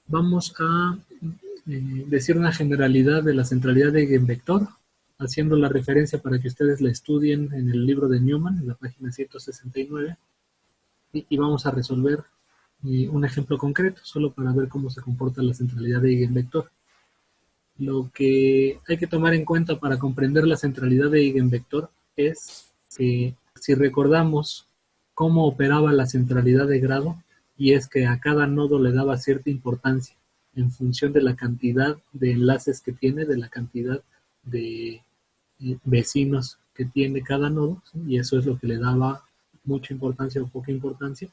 Vamos a decir una generalidad de la centralidad de eigenvector, haciendo la referencia para que ustedes la estudien en el libro de Newman, en la página 169, y vamos a resolver un ejemplo concreto, solo para ver cómo se comporta la centralidad de eigenvector. Lo que hay que tomar en cuenta para comprender la centralidad de eigenvector es que si recordamos cómo operaba la centralidad de grado, y es que a cada nodo le daba cierta importancia en función de la cantidad de enlaces que tiene, de la cantidad de vecinos que tiene cada nodo, ¿sí? Y eso es lo que le daba mucha importancia o poca importancia.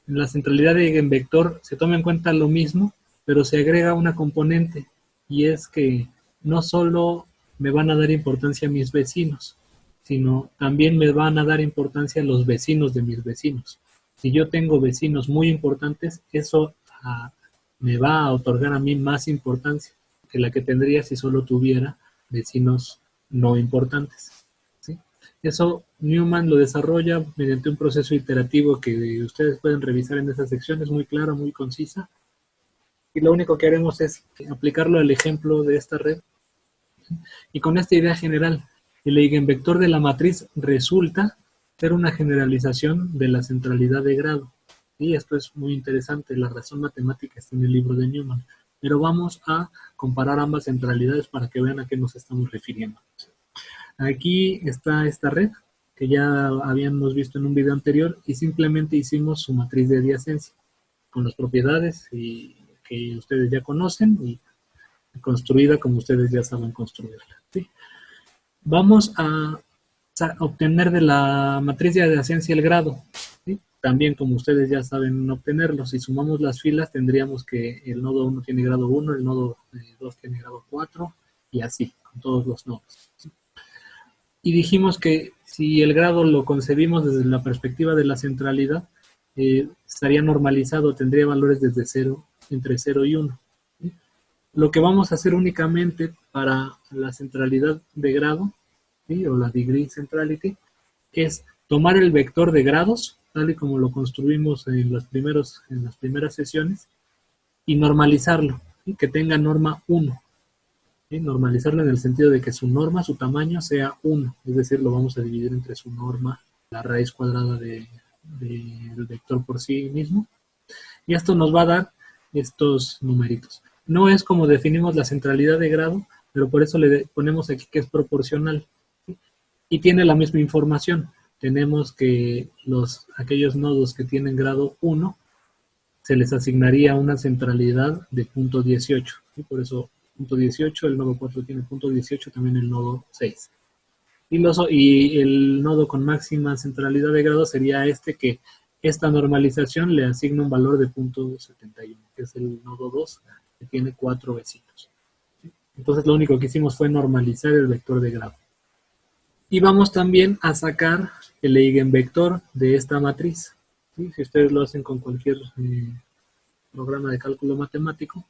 En la centralidad de eigenvector se toma en cuenta lo mismo, pero se agrega una componente, y es que no solo me van a dar importancia mis vecinos, sino también me van a dar importancia los vecinos de mis vecinos. Si yo tengo vecinos muy importantes, eso me va a otorgar a mí más importancia que la que tendría si solo tuviera vecinos no importantes. ¿Sí? Eso Newman lo desarrolla mediante un proceso iterativo que ustedes pueden revisar en esa sección, es muy clara, muy concisa, y lo único que haremos es aplicarlo al ejemplo de esta red. Y con esta idea general, el eigenvector de la matriz resulta ser una generalización de la centralidad de grado. Y esto es muy interesante, la razón matemática está en el libro de Newman. Pero vamos a comparar ambas centralidades para que vean a qué nos estamos refiriendo. Aquí está esta red, que ya habíamos visto en un video anterior, y simplemente hicimos su matriz de adyacencia, con las propiedades que ustedes ya conocen, y construida como ustedes ya saben construirla. ¿Sí? Vamos a obtener de la matriz de adyacencia el grado. ¿Sí? También como ustedes ya saben obtenerlo, si sumamos las filas tendríamos que el nodo 1 tiene grado 1, el nodo 2 tiene grado 4, y así, con todos los nodos. ¿Sí? Y dijimos que si el grado lo concebimos desde la perspectiva de la centralidad, estaría normalizado, tendría valores desde 0, entre 0 y 1. ¿Sí? Lo que vamos a hacer únicamente para la centralidad de grado, ¿sí? O la degree centrality, es tomar el vector de grados, tal y como lo construimos en las primeras sesiones, y normalizarlo, ¿sí? Que tenga norma 1. ¿Sí? Normalizarlo en el sentido de que su norma, su tamaño sea 1, es decir, lo vamos a dividir entre su norma, la raíz cuadrada del vector por sí mismo, y esto nos va a dar estos numeritos. No es como definimos la centralidad de grado, pero por eso le ponemos aquí que es proporcional, ¿sí? Y tiene la misma información. Tenemos que aquellos nodos que tienen grado 1 se les asignaría una centralidad de punto 18, ¿sí? Por eso punto 18, el nodo 4 tiene punto 18, también el nodo 6. Y el nodo con máxima centralidad de grado sería este, que esta normalización le asigna un valor de punto 71, que es el nodo 2, que tiene 4 vecinos. Entonces lo único que hicimos fue normalizar el vector de grado. Y vamos también a sacar el eigenvector de esta matriz. ¿Sí? Si ustedes lo hacen con cualquier programa de cálculo matemático,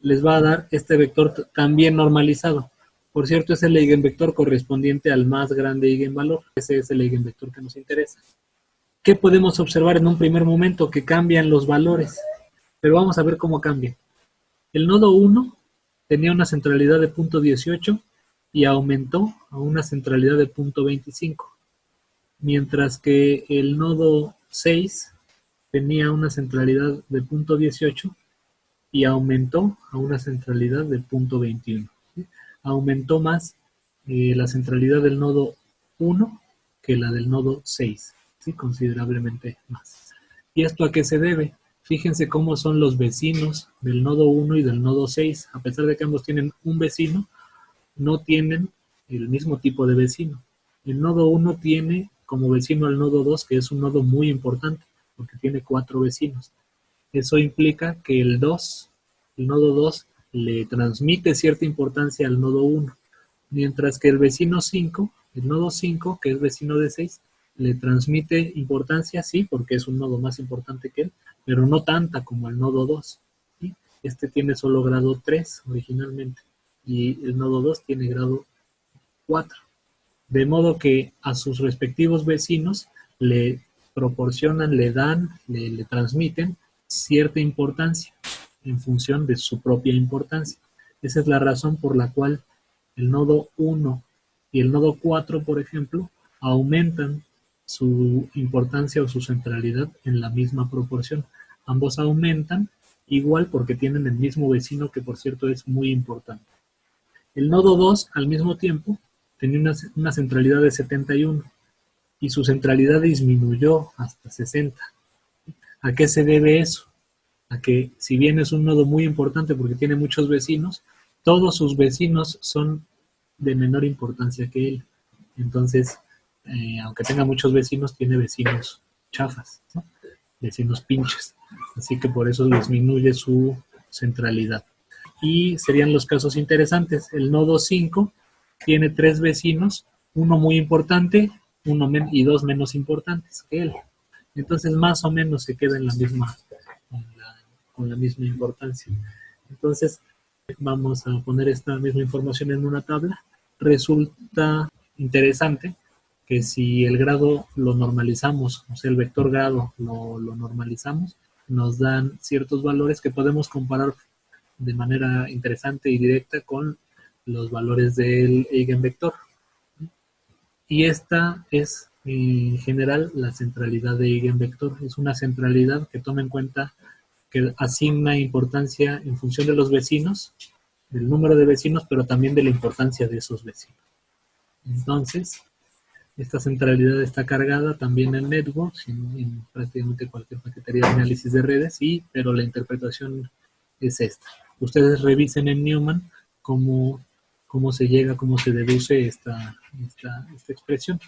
les va a dar este vector también normalizado. Por cierto, es el eigenvector correspondiente al más grande eigenvalor. Ese es el eigenvector que nos interesa. ¿Qué podemos observar en un primer momento? Que cambian los valores. Pero vamos a ver cómo cambian. El nodo 1 tenía una centralidad de punto 18 y aumentó a una centralidad de punto 25. Mientras que el nodo 6 tenía una centralidad de punto 18 y aumentó a una centralidad de punto 21. ¿Sí? Aumentó más la centralidad del nodo 1 que la del nodo 6, ¿sí? Considerablemente más. ¿Y esto a qué se debe? Fíjense cómo son los vecinos del nodo 1 y del nodo 6. A pesar de que ambos tienen un vecino, no tienen el mismo tipo de vecino. El nodo 1 tiene como vecino al nodo 2, que es un nodo muy importante, porque tiene 4 vecinos. Eso implica que el nodo 2, le transmite cierta importancia al nodo 1, mientras que el vecino 5, el nodo 5, que es vecino de 6, le transmite importancia, sí, porque es un nodo más importante que él, pero no tanta como el nodo 2. ¿Sí? Este tiene solo grado 3 originalmente, y el nodo 2 tiene grado 4. De modo que a sus respectivos vecinos le proporcionan, le dan, le transmiten cierta importancia. en función de su propia importancia. Esa es la razón por la cual el nodo 1 y el nodo 4, por ejemplo, aumentan su importancia o su centralidad en la misma proporción. Ambos aumentan igual porque tienen el mismo vecino, que por cierto es muy importante. El nodo 2 al mismo tiempo tenía una centralidad de 71 y su centralidad disminuyó hasta 60. ¿A qué se debe eso? A que si bien es un nodo muy importante porque tiene muchos vecinos, todos sus vecinos son de menor importancia que él. Entonces, aunque tenga muchos vecinos, tiene vecinos chafas, ¿no? Vecinos pinches. Así que por eso disminuye su centralidad. Y serían los casos interesantes. El nodo 5 tiene 3 vecinos, uno muy importante y 2 menos importantes que él. Entonces más o menos se queda en la misma, con la misma importancia. Entonces vamos a poner esta misma información en una tabla. Resulta interesante que si el grado lo normalizamos, o sea, el vector grado lo normalizamos, nos dan ciertos valores que podemos comparar de manera interesante y directa con los valores del eigenvector. Y esta es en general la centralidad de eigenvector. Es una centralidad que toma en cuenta, que asigna importancia en función de los vecinos, del número de vecinos, pero también de la importancia de esos vecinos. Entonces, esta centralidad está cargada también en networks, en prácticamente cualquier paquetería de análisis de redes, pero la interpretación es esta. Ustedes revisen en Newman cómo se llega, cómo se deduce esta expresión.